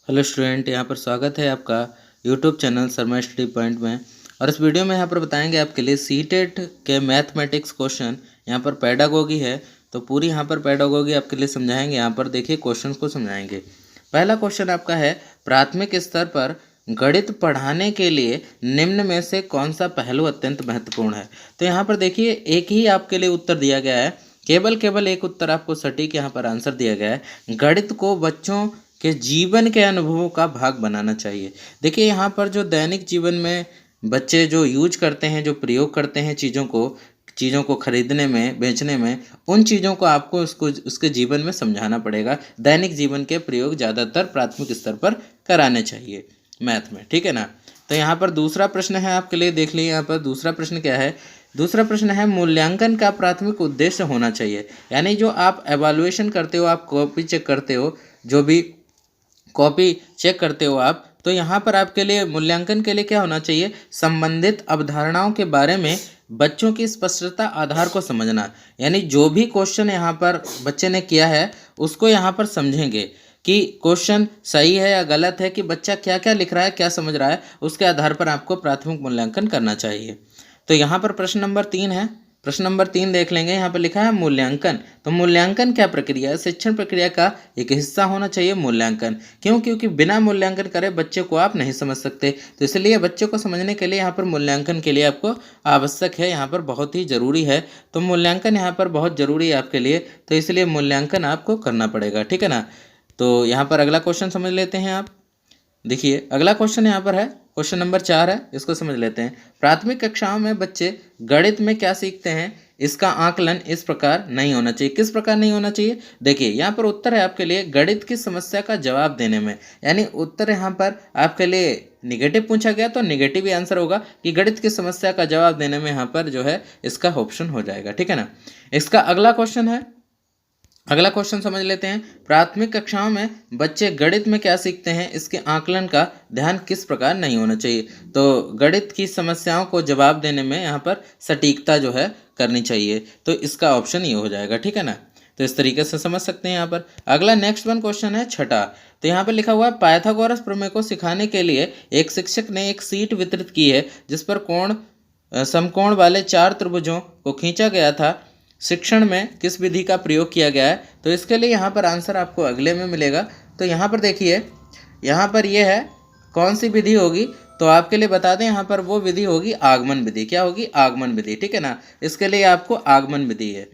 Hello student, यहाँ पर स्वागत है आपका YouTube channel Sharma study point में। और इस वीडियो में यहाँ पर बताएंगे आपके लिए सीटेट के मैथमेटिक्स क्वेश्चन। यहाँ पर पेडागोगी है, तो पूरी यहाँ पर पेडागोगी आपके लिए समझाएंगे। यहाँ पर देखिए क्वेश्चन को समझाएंगे। पहला क्वेश्चन आपका है, प्राथमिक स्तर पर गणित पढ़ाने के लिए निम्न में से कौन सा पहलू अत्यंत महत्वपूर्ण है। तो यहाँ पर देखिए एक ही आपके लिए उत्तर दिया गया है, केवल एक उत्तर आपको सटीक यहाँ पर आंसर दिया गया है। गणित को बच्चों के जीवन के अनुभवों का भाग बनाना चाहिए। देखिए यहाँ पर जो दैनिक जीवन में बच्चे जो यूज करते हैं, जो प्रयोग करते हैं चीज़ों को खरीदने में, बेचने में, उन चीज़ों को आपको उसके जीवन में समझाना पड़ेगा। दैनिक जीवन के प्रयोग ज़्यादातर प्राथमिक स्तर पर कराने चाहिए मैथ में, ठीक है ना। तो यहाँ पर दूसरा प्रश्न है आपके लिए, देख लीजिए यहाँ पर दूसरा प्रश्न क्या है। दूसरा प्रश्न है, मूल्यांकन का प्राथमिक उद्देश्य होना चाहिए। यानी जो आप एवेलुएशन करते हो, आप कॉपी चेक करते हो, जो भी कॉपी चेक करते हो आप, तो यहाँ पर आपके लिए मूल्यांकन के लिए क्या होना चाहिए, संबंधित अवधारणाओं के बारे में बच्चों की स्पष्टता आधार को समझना। यानी जो भी क्वेश्चन यहाँ पर बच्चे ने किया है उसको यहाँ पर समझेंगे कि क्वेश्चन सही है या गलत है, कि बच्चा क्या क्या लिख रहा है, क्या समझ रहा है, उसके आधार पर आपको प्राथमिक मूल्यांकन करना चाहिए। तो यहाँ पर प्रश्न नंबर 3 है। प्रश्न नंबर 3 देख लेंगे। यहाँ पर लिखा है मूल्यांकन। तो मूल्यांकन क्या प्रक्रिया है, शिक्षण प्रक्रिया का एक हिस्सा होना चाहिए मूल्यांकन। क्यों? क्योंकि बिना मूल्यांकन करे बच्चे को आप नहीं समझ सकते। तो इसलिए बच्चे को समझने के लिए यहाँ पर मूल्यांकन के लिए आपको आवश्यक है, यहाँ पर बहुत ही ज़रूरी है। तो मूल्यांकन यहाँ पर बहुत ज़रूरी है आपके लिए, तो इसलिए मूल्यांकन आपको करना पड़ेगा, ठीक है ना। तो यहाँ पर अगला क्वेश्चन समझ लेते हैं आप। देखिए अगला क्वेश्चन यहाँ पर है, क्वेश्चन नंबर 4 है, इसको समझ लेते हैं। प्राथमिक कक्षाओं में बच्चे गणित में क्या सीखते हैं, इसका आकलन इस प्रकार नहीं होना चाहिए। किस प्रकार नहीं होना चाहिए? देखिए यहाँ पर उत्तर है आपके लिए, गणित की समस्या का जवाब देने में। यानी उत्तर यहाँ पर आपके लिए निगेटिव पूछा गया तो निगेटिव ही आंसर होगा कि गणित की समस्या का जवाब देने में यहाँ पर जो है इसका ऑप्शन हो जाएगा, ठीक है ना। इसका अगला क्वेश्चन है, अगला क्वेश्चन समझ लेते हैं। प्राथमिक कक्षाओं में बच्चे गणित में क्या सीखते हैं, इसके आकलन का ध्यान किस प्रकार नहीं होना चाहिए। तो गणित की समस्याओं को जवाब देने में यहाँ पर सटीकता जो है करनी चाहिए, तो इसका ऑप्शन ये हो जाएगा, ठीक है ना। तो इस तरीके से समझ सकते हैं यहाँ पर। अगला नेक्स्ट वन क्वेश्चन है छठा। तो यहाँ पर लिखा हुआ है, पाइथागोरस प्रमेय को सिखाने के लिए एक शिक्षक ने एक सीट वितरित की है जिस पर समकोण वाले 4 त्रिभुजों को खींचा गया था। शिक्षण में किस विधि का प्रयोग किया गया है? तो इसके लिए यहाँ पर आंसर आपको अगले में मिलेगा। तो यहाँ पर देखिए, यहाँ पर ये है कौन सी विधि होगी, तो आपके लिए बता दें, यहाँ पर वो विधि होगी आगमन विधि। क्या होगी? आगमन विधि, ठीक है ना। इसके लिए आपको आगमन विधि है।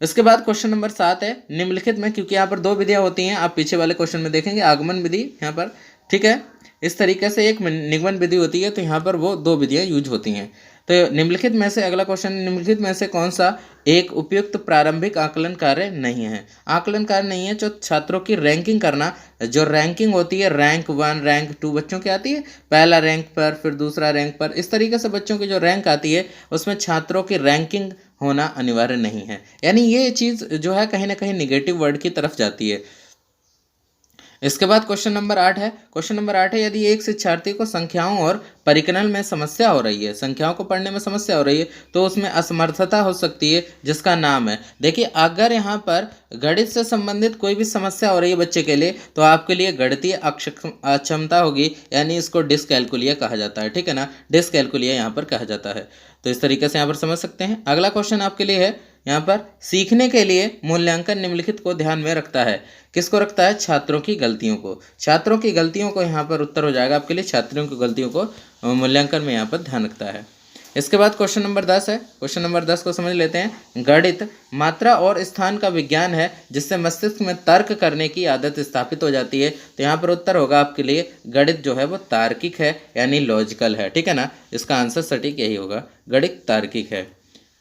इसके बाद क्वेश्चन नंबर 7 है, निम्नलिखित में, क्योंकि यहाँ पर 2 विधियाँ होती हैं, आप पीछे वाले क्वेश्चन में देखेंगे आगमन विधि यहाँ पर, ठीक है। इस तरीके से एक निगमन विधि होती है, तो यहाँ पर वो 2 विधियाँ यूज होती हैं। तो निम्नलिखित में से अगला क्वेश्चन, निम्नलिखित में से कौन सा एक उपयुक्त प्रारंभिक आकलन कार्य नहीं है? आकलन कार्य नहीं है जो छात्रों की रैंकिंग करना, जो रैंकिंग होती है रैंक 1 रैंक 2 बच्चों की आती है, पहला रैंक पर फिर दूसरा रैंक पर, इस तरीके से बच्चों की जो रैंक आती है उसमें छात्रों की रैंकिंग होना अनिवार्य नहीं है। यानी ये चीज़ जो है कहीं ना कहीं निगेटिव वर्ड की तरफ जाती है। इसके बाद क्वेश्चन नंबर 8 है। क्वेश्चन नंबर 8 है, यदि एक शिक्षार्थी को संख्याओं और परिकलन में समस्या हो रही है, संख्याओं को पढ़ने में समस्या हो रही है, तो उसमें असमर्थता हो सकती है जिसका नाम है। देखिए अगर यहाँ पर गणित से संबंधित कोई भी समस्या हो रही है बच्चे के लिए, तो आपके लिए गणितीय अक्षमता होगी, यानी इसको डिसकैलकुलिया कहा जाता है, ठीक है ना। डिसकैलकुलिया यहाँ पर कहा जाता है। तो इस तरीके से यहाँ पर समझ सकते हैं। अगला क्वेश्चन आपके लिए है यहाँ पर, सीखने के लिए मूल्यांकन निम्नलिखित को ध्यान में रखता है। किसको रखता है? छात्रों की गलतियों को। छात्रों की गलतियों को यहाँ पर उत्तर हो जाएगा आपके लिए, छात्रों की गलतियों को मूल्यांकन में यहाँ पर ध्यान रखता है। इसके बाद क्वेश्चन नंबर 10 है। क्वेश्चन नंबर 10 को समझ लेते हैं। गणित मात्रा और स्थान का विज्ञान है जिससे मस्तिष्क में तर्क करने की आदत स्थापित हो जाती है। तो यहाँ पर उत्तर होगा आपके लिए, गणित जो है वो तार्किक है, यानी लॉजिकल है, ठीक है ना। इसका आंसर सटीक यही होगा, गणित तार्किक है।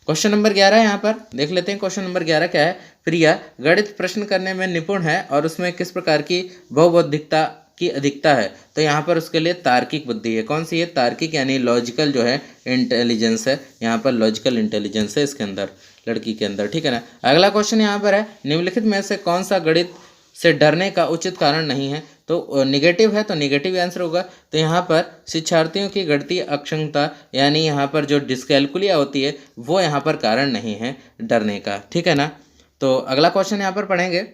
क्वेश्चन नंबर 11 यहाँ पर देख लेते हैं। क्वेश्चन नंबर 11 क्या है? प्रिया गणित प्रश्न करने में निपुण है और उसमें किस प्रकार की बहुबौद्धिकता की अधिकता है? तो यहाँ पर उसके लिए तार्किक बुद्धि है। कौन सी है? तार्किक, यानी लॉजिकल जो है इंटेलिजेंस है, यहाँ पर लॉजिकल इंटेलिजेंस है इसके अंदर, लड़की के अंदर, ठीक है ना। अगला क्वेश्चन यहाँ पर है, निम्नलिखित में से कौन सा गणित से डरने का उचित कारण नहीं है? तो निगेटिव है, तो निगेटिव आंसर होगा। तो यहाँ पर शिक्षार्थियों की गणितीय अक्षमता, यानी यहाँ पर जो डिस्कैलकुलिया होती है वो यहाँ पर कारण नहीं है डरने का, ठीक है ना। तो अगला क्वेश्चन यहाँ पर पढ़ेंगे।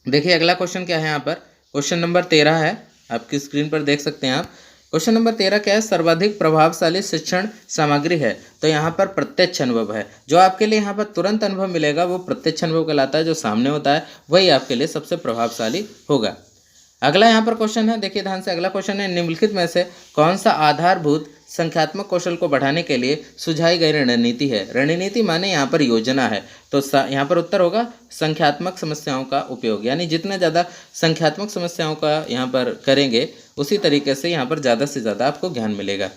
देखिए अगला क्वेश्चन क्या है यहाँ पर, क्वेश्चन नंबर 13 है। आपकी स्क्रीन पर देख सकते हैं आप। क्वेश्चन नंबर 13 क्या है, सर्वाधिक प्रभावशाली शिक्षण सामग्री है। तो यहाँ पर प्रत्यक्ष अनुभव है। जो आपके लिए यहाँ पर तुरंत अनुभव मिलेगा वो प्रत्यक्ष अनुभव कहलाता है। जो सामने होता है वही आपके लिए सबसे प्रभावशाली होगा। अगला यहाँ पर क्वेश्चन है, देखिए ध्यान से। अगला क्वेश्चन है, निम्नलिखित में से कौन सा आधारभूत संख्यात्मक कौशल को बढ़ाने के लिए सुझाई गई रणनीति है। रणनीति माने यहाँ पर योजना है। तो यहाँ पर उत्तर होगा संख्यात्मक समस्याओं का उपयोग। यानी जितने ज़्यादा संख्यात्मक समस्याओं का यहाँ पर करेंगे उसी तरीके से यहाँ पर ज़्यादा से ज़्यादा आपको ज्ञान मिलेगा।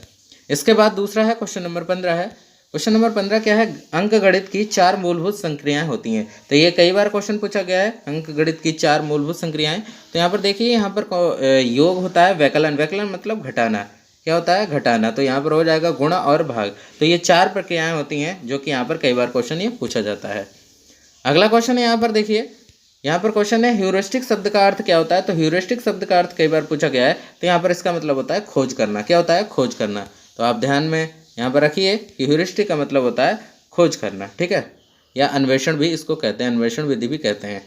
इसके बाद दूसरा है क्वेश्चन नंबर 15 है। क्वेश्चन नंबर 15 क्या है, अंकगणित की 4 मूलभूत संक्रियाएं होती हैं। तो ये कई बार क्वेश्चन पूछा गया है, अंकगणित की 4 मूलभूत संक्रियाएं। तो यहाँ पर देखिए, यहाँ पर योग होता है, व्यकलन, व्यकलन मतलब घटाना, क्या होता है घटाना। तो यहाँ पर हो जाएगा गुणा और भाग। तो ये 4 प्रक्रियाएं होती हैं जो कि यहाँ पर कई बार क्वेश्चन ये पूछा जाता है। अगला क्वेश्चन है यहाँ पर देखिए, यहाँ पर क्वेश्चन है ह्यूरिस्टिक शब्द का अर्थ क्या होता है। तो ह्यूरिस्टिक शब्द का अर्थ कई बार पूछा गया है। तो यहाँ पर इसका मतलब होता है खोज करना। क्या होता है, खोज करना। तो आप ध्यान में यहाँ पर रखिए कि ह्यूरिस्टिक का मतलब होता है खोज करना, ठीक है, या अन्वेषण भी इसको कहते हैं, अन्वेषण विधि भी कहते हैं।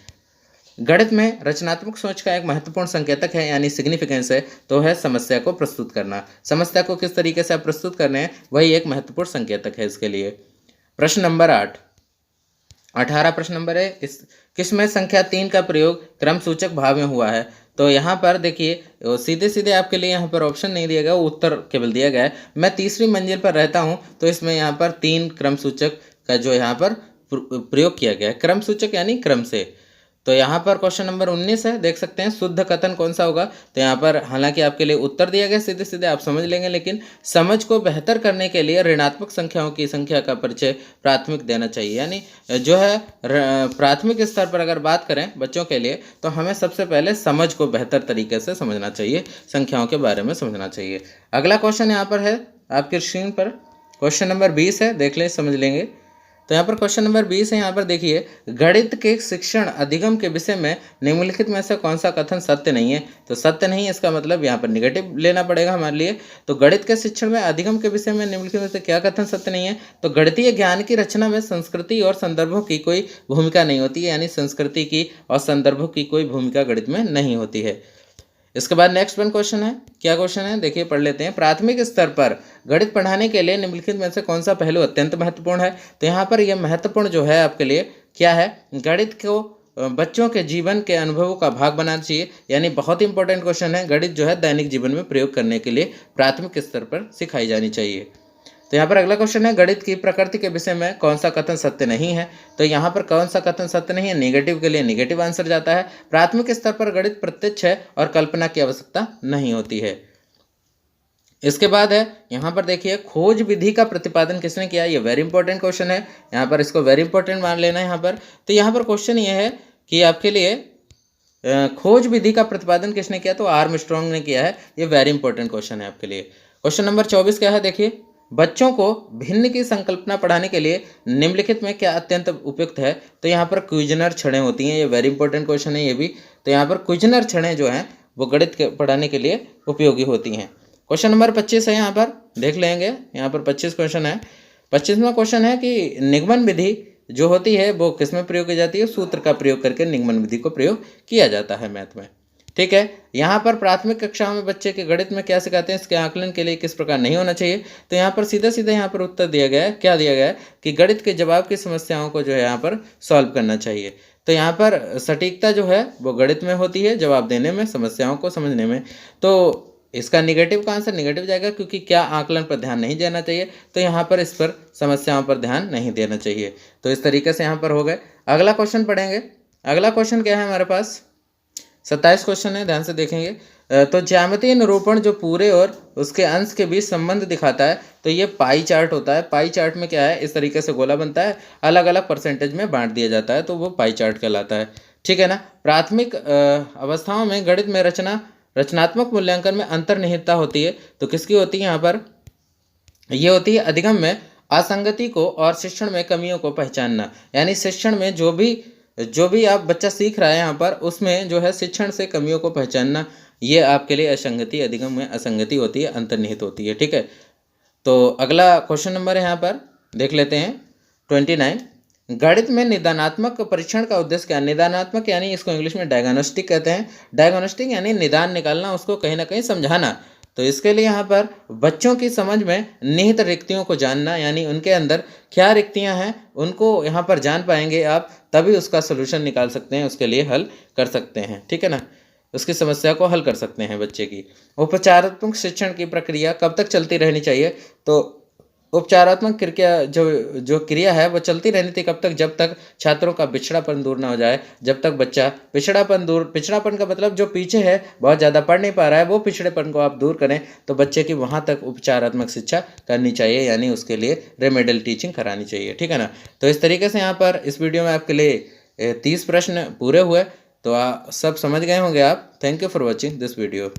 गणित में रचनात्मक सोच का एक महत्वपूर्ण संकेतक है, यानी सिग्निफिकेंस है, तो है समस्या को प्रस्तुत करना। समस्या को किस तरीके से आप प्रस्तुत कर रहे हैं वही एक महत्वपूर्ण संकेतक है इसके लिए। प्रश्न नंबर 18 प्रश्न नंबर है, इस किसमें संख्या 3 का प्रयोग क्रम सूचक भाव में हुआ है। तो यहाँ पर देखिए सीधे सीधे आपके लिए यहाँ पर ऑप्शन नहीं दिया गया, वो उत्तर केवल दिया गया है। मैं तीसरी मंजिल पर रहता हूँ, तो इसमें यहाँ पर 3 क्रम सूचक का जो यहाँ पर प्रयोग किया गया है। क्रम सूचक यानी क्रम से। तो यहाँ पर क्वेश्चन नंबर 19 है, देख सकते हैं शुद्ध कथन कौन सा होगा। तो यहाँ पर हालांकि आपके लिए उत्तर दिया गया सीधे सीधे, आप समझ लेंगे, लेकिन समझ को बेहतर करने के लिए ऋणात्मक संख्याओं की संख्या का परिचय प्राथमिक देना चाहिए। यानी जो है प्राथमिक स्तर पर अगर बात करें बच्चों के लिए, तो हमें सबसे पहले समझ को बेहतर तरीके से समझना चाहिए, संख्याओं के बारे में समझना चाहिए। अगला क्वेश्चन यहाँ पर है आपकी स्क्रीन पर, क्वेश्चन नंबर 20 है, देख लें, समझ लेंगे। तो यहाँ पर क्वेश्चन नंबर 20 है, यहाँ पर देखिए, गणित के शिक्षण अधिगम के विषय में निम्नलिखित में से कौन सा कथन सत्य नहीं है। तो सत्य नहीं, इसका मतलब यहाँ पर निगेटिव लेना पड़ेगा हमारे लिए। तो गणित के शिक्षण में अधिगम के विषय में निम्नलिखित में से क्या कथन सत्य नहीं है। तो गणितीय ज्ञान की रचना में संस्कृति और संदर्भों की कोई भूमिका नहीं होती है, यानी संस्कृति की और संदर्भों की कोई भूमिका गणित में नहीं होती है। इसके बाद नेक्स्ट वन क्वेश्चन है, क्या क्वेश्चन है देखिए, पढ़ लेते हैं। प्राथमिक स्तर पर गणित पढ़ाने के लिए निम्नलिखित में से कौन सा पहलू अत्यंत महत्वपूर्ण है। तो यहाँ पर यह महत्वपूर्ण जो है आपके लिए क्या है, गणित को बच्चों के जीवन के अनुभवों का भाग बनाना चाहिए। यानी बहुत इंपॉर्टेंट क्वेश्चन है, गणित जो है दैनिक जीवन में प्रयोग करने के लिए प्राथमिक स्तर पर सिखाई जानी चाहिए। तो यहाँ पर अगला क्वेश्चन है, गणित की प्रकृति के विषय में कौन सा कथन सत्य नहीं है। तो यहाँ पर कौन सा कथन सत्य नहीं है, नेगेटिव के लिए नेगेटिव आंसर जाता है। प्राथमिक स्तर पर गणित प्रत्यक्ष है और कल्पना की आवश्यकता नहीं होती है। इसके बाद है यहाँ पर देखिए, खोज विधि का प्रतिपादन किसने किया। ये वेरी इंपॉर्टेंट क्वेश्चन है, यहाँ पर इसको वेरी इंपॉर्टेंट मान लेना है यहाँ पर। तो यहाँ पर क्वेश्चन ये है कि आपके लिए खोज विधि का प्रतिपादन किसने किया। तो आर्मस्ट्रॉन्ग ने किया है। ये वेरी इंपॉर्टेंट क्वेश्चन है आपके लिए। क्वेश्चन नंबर 24 क्या है देखिए, बच्चों को भिन्न की संकल्पना पढ़ाने के लिए निम्नलिखित में क्या अत्यंत उपयुक्त है। तो यहाँ पर क्विजनर क्षणें होती हैं, ये वेरी इंपॉर्टेंट क्वेश्चन है ये भी। तो यहाँ पर क्विजनर क्षणें जो हैं वो गणित के पढ़ाने के लिए उपयोगी होती हैं। क्वेश्चन नंबर 25 है, यहाँ पर देख लेंगे। यहाँ पर 25 क्वेश्चन है। 25वां क्वेश्चन है कि निगमन विधि जो होती है वो किस में प्रयोग की जाती है। सूत्र का प्रयोग करके निगमन विधि को प्रयोग किया जाता है मैथ में, ठीक है। यहाँ पर प्राथमिक कक्षाओं में बच्चे के गणित में क्या सिखाते हैं, इसके आकलन के लिए किस प्रकार नहीं होना चाहिए। तो यहाँ पर सीधा सीधा यहाँ पर उत्तर दिया गया है, क्या दिया गया है कि गणित के जवाब की समस्याओं को जो है यहाँ पर सॉल्व करना चाहिए। तो यहाँ पर सटीकता जो है वो गणित में होती है, जवाब देने में, समस्याओं को समझने में। तो इसका निगेटिव का आंसर निगेटिव जाएगा, क्योंकि क्या आकलन पर ध्यान नहीं देना चाहिए। तो यहाँ पर इस पर समस्याओं पर ध्यान नहीं देना चाहिए। तो इस तरीके से यहाँ पर हो गए। अगला क्वेश्चन पढ़ेंगे। अगला क्वेश्चन क्या है हमारे पास, 27 क्वेश्चन है, ध्यान से देखेंगे। तो ज्यामितीय निरूपण जो पूरे और उसके अंश के बीच संबंध दिखाता है, तो ये पाई चार्ट होता है। पाई चार्ट में क्या है, इस तरीके से गोला बनता है, अलग अलग परसेंटेज में बांट दिया जाता है, तो वो पाई चार्ट कहलाता है, ठीक है ना। प्राथमिक अवस्थाओं में गणित में रचनात्मक मूल्यांकन में अंतर्निहितता होती है। तो किसकी होती है यहाँ पर, ये होती है अधिगम में असंगति को और शिक्षण में कमियों को पहचानना। यानी शिक्षण में जो भी आप बच्चा सीख रहा है यहाँ पर, उसमें जो है शिक्षण से कमियों को पहचानना, ये आपके लिए असंगति, अधिगम में असंगति होती है, अंतर्निहित होती है, ठीक है। तो अगला क्वेश्चन नंबर है यहाँ पर देख लेते हैं 29। गणित में निदानात्मक परीक्षण का उद्देश्य क्या है? निदानात्मक यानी इसको इंग्लिश में डायग्नोस्टिक कहते हैं। डायग्नोस्टिक यानी निदान निकालना, उसको कहीं ना कहीं समझाना। तो इसके लिए यहाँ पर बच्चों की समझ में निहित रिक्तियों को जानना, यानी उनके अंदर क्या रिक्तियाँ हैं उनको यहाँ पर जान पाएंगे आप, तभी उसका सोल्यूशन निकाल सकते हैं, उसके लिए हल कर सकते हैं। ठीक है ना, उसकी समस्या को हल कर सकते हैं बच्चे की। उपचारात्मक शिक्षण की प्रक्रिया कब तक चलती रहनी चाहिए? तो उपचारात्मक क्रिया जो जो क्रिया है वो चलती रहनी थी कब तक? जब तक छात्रों का पिछड़ापन दूर ना हो जाए। जब तक बच्चा पिछड़ापन का मतलब जो पीछे है, बहुत ज़्यादा पढ़ नहीं पा रहा है, वो पिछड़ेपन को आप दूर करें तो बच्चे की वहाँ तक उपचारात्मक शिक्षा करनी चाहिए, यानी उसके लिए रेमेडियल टीचिंग करानी चाहिए। ठीक है ना। तो इस तरीके से यहाँ पर इस वीडियो में आपके लिए 30 प्रश्न पूरे हुए। तो सब समझ गए होंगे आप। Thank you for watching this video.